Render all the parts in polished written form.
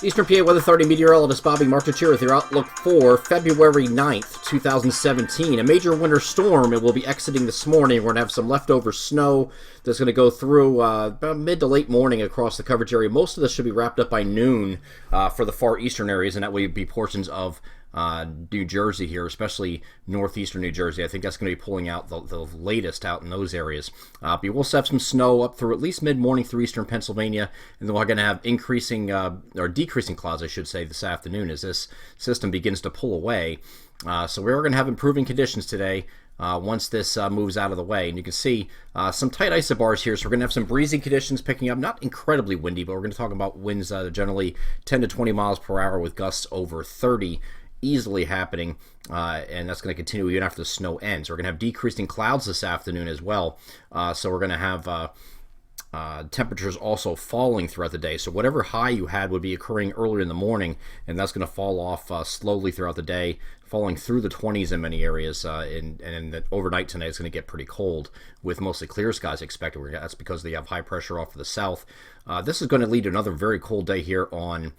Eastern PA Weather Authority meteorologist Bobby Martich here with your outlook for February 9th, 2017. A major winter storm. It will be exiting this morning. We're going to have some leftover snow that's going to go through about mid to late morning across the coverage area. Most of this should be wrapped up by noon for the far eastern areas, and that will be portions of New Jersey here, especially northeastern New Jersey. I think that's going to be pulling out the latest out in those areas. But you will have some snow up through at least mid-morning through eastern Pennsylvania, and then we're going to have increasing or decreasing clouds, I should say, this afternoon as this system begins to pull away. So we're going to have improving conditions today once this moves out of the way. And you can see some tight isobars here, so we're going to have some breezy conditions picking up. Not incredibly windy, but we're going to talk about winds that are generally 10 to 20 miles per hour with gusts over 30 easily happening, and that's going to continue even after the snow ends. We're going to have decreasing clouds this afternoon as well, so we're going to have temperatures also falling throughout the day. So whatever high you had would be occurring earlier in the morning, and that's going to fall off slowly throughout the day, falling through the 20s in many areas, and overnight tonight it's going to get pretty cold with mostly clear skies expected. That's because they have high pressure off to the south. This is going to lead to another very cold day here on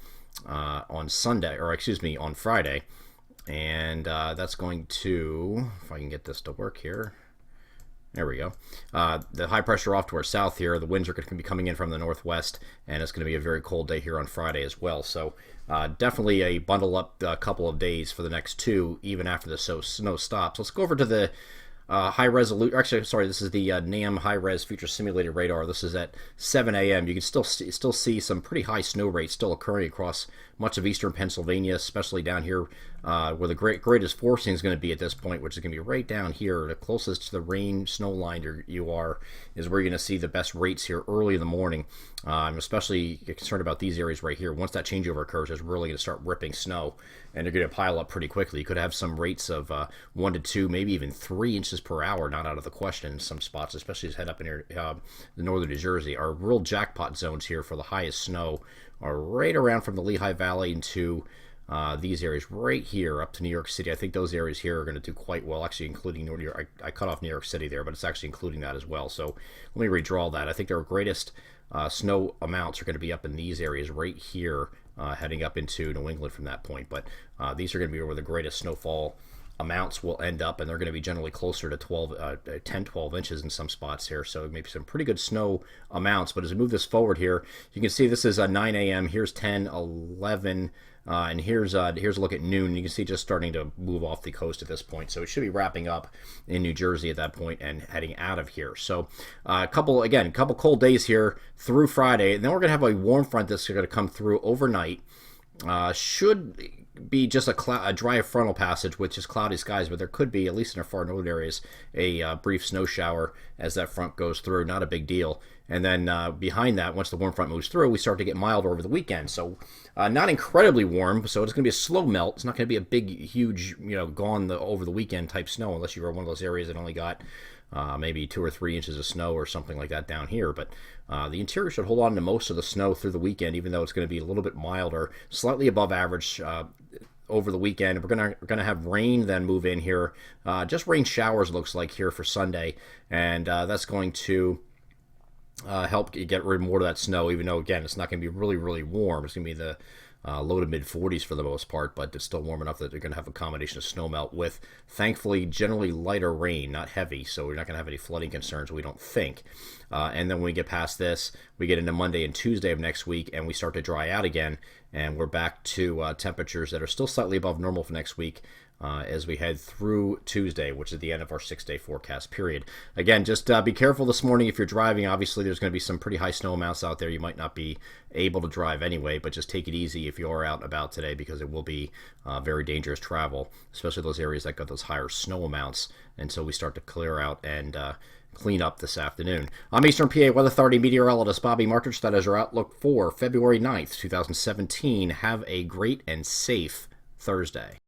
Sunday, or excuse me, on Friday, and that's going to, if I can get this to work here, there we go. The high pressure off to our south here. The winds are going to be coming in from the northwest, and it's going to be a very cold day here on Friday as well. So definitely a bundle up couple of days for the next two, even after the snow stops. Let's go over to the high resolution. Actually, sorry, this is the NAM high res future simulated radar. This is at 7 a.m. You can still see some pretty high snow rates still occurring across much of eastern Pennsylvania, especially down here where the greatest forcing is going to be at this point, which is going to be right down here. The closest to the rain snow line you are is where you're going to see the best rates here early in the morning. I'm especially concerned about these areas right here. Once that changeover occurs, it's really going to start ripping snow, and they're going to pile up pretty quickly. You could have some rates of 1 to 2, maybe even 3 inches per hour, not out of the question in some spots, especially as head up in here, the northern New Jersey. Our real jackpot zones here for the highest snow are right around from the Lehigh Valley into these areas right here up to New York City. I think those areas here are going to do quite well, actually including New York. I cut off New York City there, but it's actually including that as well. So let me redraw that. I think their greatest snow amounts are going to be up in these areas right here, heading up into New England from that point. But these are going to be where the greatest snowfall amounts will end up, and they're going to be generally closer to 10, 12 inches in some spots here. So maybe some pretty good snow amounts. But as we move this forward here, you can see this is 9 a.m. Here's 10, 11, and here's a look at noon. You can see just starting to move off the coast at this point. So it should be wrapping up in New Jersey at that point and heading out of here. So a couple cold days here through Friday, and then we're going to have a warm front that's going to come through overnight. Should be just a dry frontal passage with just cloudy skies, but there could be, at least in our far northern areas, a brief snow shower as that front goes through. Not a big deal. And then behind that, once the warm front moves through, we start to get milder over the weekend. So not incredibly warm, so it's going to be a slow melt. It's not going to be a big, huge, gone over the weekend type snow, unless you were one of those areas that only got maybe 2 or 3 inches of snow or something like that down here. But the interior should hold on to most of the snow through the weekend, even though it's going to be a little bit milder, slightly above average over the weekend. We're gonna have rain then move in here, just rain showers looks like here for Sunday, and that's going to help get rid of more of that snow, even though again it's not going to be really, really warm. It's going to be the low to mid 40s for the most part, but it's still warm enough that they're going to have a combination of snow melt with, thankfully, generally lighter rain, not heavy, so we're not going to have any flooding concerns, we don't think. And then when we get past this, we get into Monday and Tuesday of next week, and we start to dry out again, and we're back to temperatures that are still slightly above normal for next week, as we head through Tuesday, which is the end of our 6-day forecast period. Again, just be careful this morning if you're driving. Obviously, there's going to be some pretty high snow amounts out there. You might not be able to drive anyway, but just take it easy if you are out and about today, because it will be very dangerous travel, especially those areas that got those higher snow amounts until we start to clear out and clean up this afternoon. I'm Eastern PA Weather Authority meteorologist Bobby Martich. That is our outlook for February 9th, 2017. Have a great and safe Thursday.